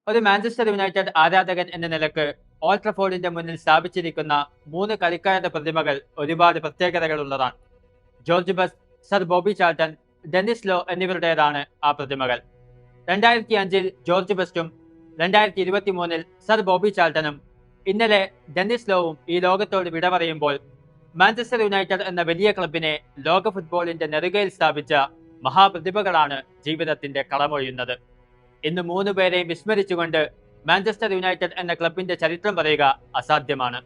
ഒരു Manchester United ആരാധകൻ എന്ന നിലക്ക് ഓൾഡ് ട്രഫോർഡിന്റെ മുന്നിൽ സ്ഥാപിച്ചിരിക്കുന്ന 3 കളിക്കാരുടെ പ്രതിമകൾ ഒരുപാട് പ്രത്യേകതകളുള്ളതാണ്. George Best, sir Bobby Charlton, Dennis Law എന്നിവരുടേതാണ് ആ പ്രതിമകൾ. 2005-ൽ ജോർജ് ബെസ്റ്റും 2023-ൽ സർ ബോബി ചാൾട്ടനും ഇന്നലെ ഡെന്നിസ് ലോവും ഈ ലോകത്തോട് വിട പറയുമ്പോൾ മാഞ്ചസ്റ്റർ യുണൈറ്റഡ് എന്ന വലിയ ക്ലബിനെ ലോക ഫുട്ബോളിന്റെ നെറുകയിൽ സ്ഥാപിച്ച മഹാപ്രതിഭകളാണ് ജീവിതത്തിന്റെ കളമൊഴിയുന്നത്. ഇന്ന് 3 പേരെയും വിസ്മരിച്ചുകൊണ്ട് മാഞ്ചസ്റ്റർ യുണൈറ്റഡ് എന്ന ക്ലബിന്റെ ചരിത്രം പറയുക അസാധ്യമാണ്.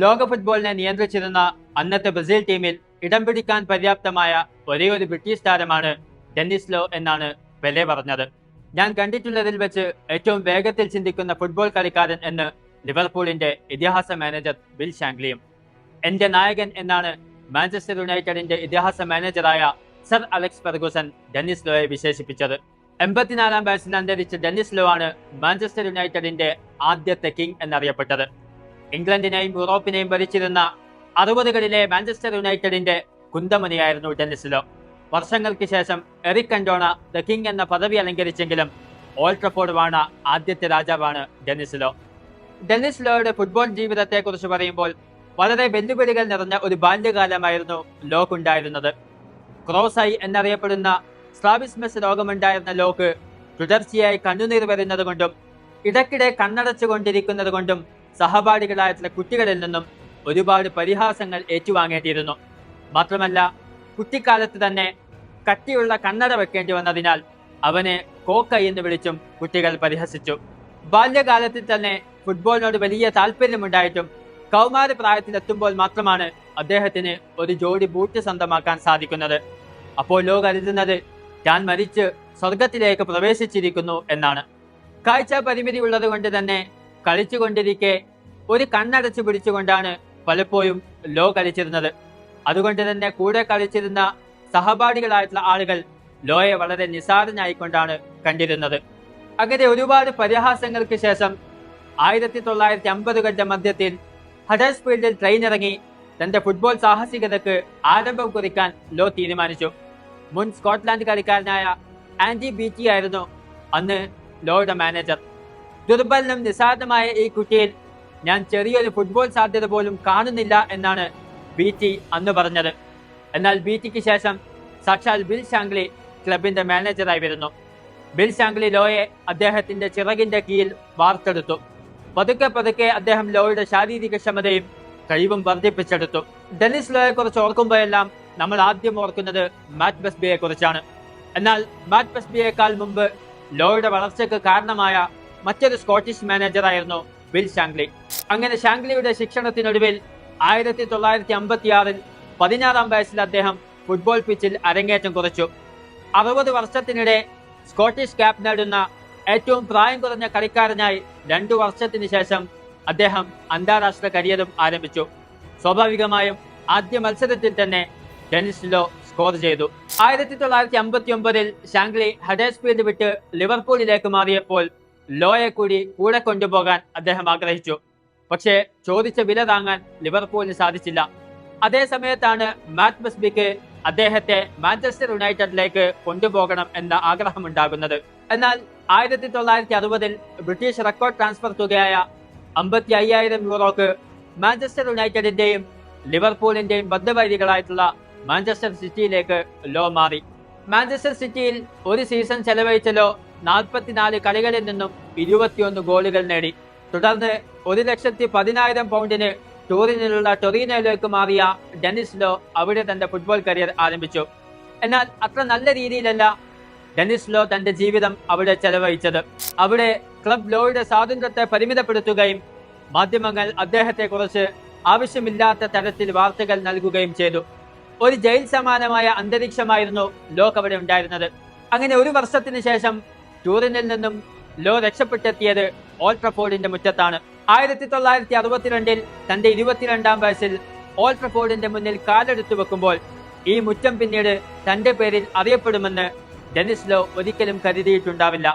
ലോക ഫുട്ബോളിനെ നിയന്ത്രിച്ചിരുന്ന അന്നത്തെ ബ്രസീൽ ടീമിൽ ഇടം പിടിക്കാൻ പര്യാപ്തമായ ഒരേയൊരു ബ്രിട്ടീഷ് താരമാണ് ഡെന്നിസ് ലോ എന്നാണ് പെലെ പറഞ്ഞത്. ഞാൻ കണ്ടിട്ടുള്ളതിൽ വെച്ച് ഏറ്റവും വേഗത്തിൽ ചിന്തിക്കുന്ന ഫുട്ബോൾ കളിക്കാരൻ എന്ന് ലിവർപൂളിന്റെ ഇതിഹാസ മാനേജർ ബിൽ ഷാങ്ക്ലിയും. എന്റെ നായകൻ എന്നാണ് മാഞ്ചസ്റ്റർ യുണൈറ്റഡിന്റെ ഇതിഹാസ മാനേജറായ സർ അലക്സ് ഫെർഗൂസൺ ഡെന്നിസ് ലോയെ വിശേഷിപ്പിച്ചത്. 84-ാം വയസ്സിൽ അന്തരിച്ച ഡെന്നിസ് ലോ ആണ് മാഞ്ചസ്റ്റർ യുണൈറ്റഡിന്റെ ആദ്യത്തെ കിങ് എന്നറിയപ്പെട്ടത്. ഇംഗ്ലണ്ടിനെയും യൂറോപ്പിനെയും ഭരിച്ചിരുന്ന 60കളിലെ മാഞ്ചസ്റ്റർ യുണൈറ്റഡിന്റെ കുന്തമുനിയായിരുന്നു ഡെന്നിസ് ലോ. വർഷങ്ങൾക്ക് ശേഷം എറിക് കന്റോണ ദ കിങ് എന്ന പദവി അലങ്കരിച്ചെങ്കിലും ഓൾഡ് ട്രഫോർഡ് വാണ ആദ്യത്തെ രാജാവാണ് ഡെന്നിസ് ലോ. ഡെന്നിസ് ലോയുടെ ഫുട്ബോൾ ജീവിതത്തെക്കുറിച്ച് പറയുമ്പോൾ വളരെ വെല്ലുവിളികൾ നിറഞ്ഞ ഒരു ബാല്യകാലമായിരുന്നു ലോക്കുണ്ടായിരുന്നത്. ക്രോസായി എന്നറിയപ്പെടുന്ന സ്ട്രാബിസ്മസ് രോഗമുണ്ടായിരുന്ന ലോക്ക് തുടർച്ചയായി കണ്ണുനീർ വരുന്നത് കൊണ്ടും ഇടയ്ക്കിടെ കണ്ണടച്ചുകൊണ്ടിരിക്കുന്നത് കൊണ്ടും സഹപാഠികളായിട്ടുള്ള കുട്ടികളിൽ നിന്നും ഒരുപാട് പരിഹാസങ്ങൾ ഏറ്റുവാങ്ങേണ്ടിയിരുന്നു. മാത്രമല്ല, കുട്ടിക്കാലത്ത് തന്നെ കട്ടിയുള്ള കണ്ണട വെക്കേണ്ടി വന്നതിനാൽ അവനെ കോക്ക എന്ന് വിളിച്ചും കുട്ടികൾ പരിഹസിച്ചു. ബാല്യകാലത്തിൽ തന്നെ ഫുട്ബോളിനോട് വലിയ താല്പര്യമുണ്ടായിട്ടും കൗമാര പ്രായത്തിലെത്തുമ്പോൾ മാത്രമാണ് അദ്ദേഹത്തിന് ഒരു ജോഡി ബൂട്ട് സ്വന്തമാക്കാൻ സാധിക്കുന്നത്. അപ്പോൾ ലോ കരുതുന്നത് താൻ മരിച്ച് സ്വർഗത്തിലേക്ക് പ്രവേശിച്ചിരിക്കുന്നു എന്നാണ്. കാഴ്ച പരിമിതി ഉള്ളത് കൊണ്ട് തന്നെ കളിച്ചുകൊണ്ടിരിക്കെ ഒരു കണ്ണടച്ചു പിടിച്ചുകൊണ്ടാണ് പലപ്പോഴും ലോ കളിച്ചിരുന്നത്. അതുകൊണ്ട് തന്നെ കൂടെ കളിച്ചിരുന്ന സഹപാഠികളായിട്ടുള്ള ആളുകൾ ലോയെ വളരെ നിസ്സാരനായിക്കൊണ്ടാണ് കണ്ടിരുന്നത്. അങ്ങനെ ഒരുപാട് പരിഹാസങ്ങൾക്ക് ശേഷം 1950കളുടെ മധ്യത്തിൽ ഹഡേഴ്സ്ഫീൽഡിൽ ട്രെയിൻ ഇറങ്ങി തന്റെ ഫുട്ബോൾ സാഹസികതയ്ക്ക് ആരംഭം കുറിക്കാൻ ലോ തീരുമാനിച്ചു. മുൻ സ്കോട്ട്ലാൻഡ് കളിക്കാരനായ ആൻഡി ബീറ്റി ആയിരുന്നു അന്ന് ലോയുടെ മാനേജർ. ദുർബലനും നിസ്സാരമായ ഈ കുട്ടിയിൽ ഞാൻ ചെറിയൊരു ഫുട്ബോൾ സാധ്യത പോലും കാണുന്നില്ല എന്നാണ് ബീറ്റി അന്ന് പറഞ്ഞത്. എന്നാൽ ബീറ്റിക്ക് ശേഷം സാക്ഷാൽ ബിൽ ഷാങ്ക്ലി ക്ലബിന്റെ മാനേജറായി വരുന്നു. ബിൽ ഷാങ്ക്ലി ലോയെ അദ്ദേഹത്തിന്റെ ചിറകിന്റെ കീഴിൽ വാർത്തെടുത്തു. പതുക്കെ പതുക്കെ അദ്ദേഹം ലോയുടെ ശാരീരിക ക്ഷമതയും കഴിവും വർദ്ധിപ്പിച്ചെടുത്തു. ഡെന്നിസ് ലോയെ കുറിച്ച് ഓർക്കുമ്പോഴെല്ലാം നമ്മൾ ആദ്യം ഓർക്കുന്നത് മാറ്റ് ബെസ്ബിയെ കുറിച്ചാണ്. എന്നാൽ മാറ്റ് ബെസ്ബിയേക്കാൾ മുമ്പ് ലോയുടെ വളർച്ചയ്ക്ക് കാരണമായ മറ്റൊരു സ്കോട്ടിഷ് മാനേജറായിരുന്നു ബിൽ ഷാങ്ക്ലി. അങ്ങനെ ഷാങ്ക്ലിയുടെ ശിക്ഷണത്തിനൊടുവിൽ 1956-ൽ 16-ാം വയസ്സിൽ അദ്ദേഹം ഫുട്ബോൾ പിച്ചിൽ അരങ്ങേറ്റം കുറിച്ചു. 60 വർഷത്തിനിടെ സ്കോട്ടിഷ് ക്യാപ്പ് നേടുന്ന ഏറ്റവും പ്രായം കുറഞ്ഞ കളിക്കാരനായി 2 വർഷത്തിന് ശേഷം അദ്ദേഹം അന്താരാഷ്ട്ര കരിയറും ആരംഭിച്ചു. സ്വാഭാവികമായും ആദ്യ മത്സരത്തിൽ തന്നെ ഡെന്നിസ് ലോ സ്കോർ ചെയ്തു. 1959-ൽ ഷാങ്ക്ലി ഹഡേഴ്സ്ഫീൽഡ് വിട്ട് ലിവർപൂളിലേക്ക് മാറിയപ്പോൾ ലോയെ കൂടെ കൊണ്ടുപോകാൻ അദ്ദേഹം ആഗ്രഹിച്ചു. പക്ഷേ ചോദിച്ച വില താങ്ങാൻ ലിവർപൂളിന് സാധിച്ചില്ല. അതേ സമയത്താണ് മാറ്റ് ബെസ്ബിക്ക് അദ്ദേഹത്തെ മാഞ്ചസ്റ്റർ യുണൈറ്റഡിലേക്ക് കൊണ്ടുപോകണം എന്ന ആഗ്രഹമുണ്ടാകുന്നത്. എന്നാൽ 1960-ൽ ബ്രിട്ടീഷ് റെക്കോർഡ് ട്രാൻസ്ഫർ തുകയായ 55,000 യൂറോക്ക് മാഞ്ചസ്റ്റർ യുണൈറ്റഡിന്റെയും ലിവർപൂളിന്റെയും ബദ്ധവൈരികളായിട്ടുള്ള മാഞ്ചസ്റ്റർ സിറ്റിയിലേക്ക് ലോ മാറി. മാഞ്ചസ്റ്റർ സിറ്റിയിൽ ഒരു സീസൺ ചെലവഴിച്ച ലോ 44 കളികളിൽ നിന്നും 21 ഗോളുകൾ നേടി. തുടർന്ന് 1,10,000 പൗണ്ടിന് ടൂറിനുള്ള ടൊറീനോയിലേക്ക് മാറിയ ഡെന്നിസ് ലോ അവിടെ തന്റെ ഫുട്ബോൾ കരിയർ ആരംഭിച്ചു. എന്നാൽ അത്ര നല്ല രീതിയിലല്ല ഡെന്നിസ് ലോ തന്റെ ജീവിതം അവിടെ ചെലവഴിച്ചത്. അവിടെ ക്ലബ് ലോയുടെ സ്വാതന്ത്ര്യത്തെ പരിമിതപ്പെടുത്തുകയും മാധ്യമങ്ങൾ അദ്ദേഹത്തെ കുറിച്ച് ആവശ്യമില്ലാത്ത തരത്തിൽ വാർത്തകൾ നൽകുകയും ചെയ്തു. ഒരു ജയിൽ സമാനമായ അന്തരീക്ഷമായിരുന്നു ലോക്ക് അവിടെ ഉണ്ടായിരുന്നത്. അങ്ങനെ 1 വർഷത്തിന് ശേഷം ടൂറിനിൽ നിന്നും ലോ രക്ഷപ്പെട്ടെത്തിയത് ഓൾഡ് ട്രഫോർഡിന്റെ മുറ്റത്താണ്. 1962-ൽ തന്റെ 22-ാം വയസ്സിൽ ഓൾഡ് ട്രഫോർഡിന്റെ മുന്നിൽ കാലെടുത്തു വെക്കുമ്പോൾ ഈ മുറ്റം പിന്നീട് തന്റെ പേരിൽ അറിയപ്പെടുമെന്ന് ഡെന്നിസ് ലോ ഒരിക്കലും കരുതിയിട്ടുണ്ടാവില്ല.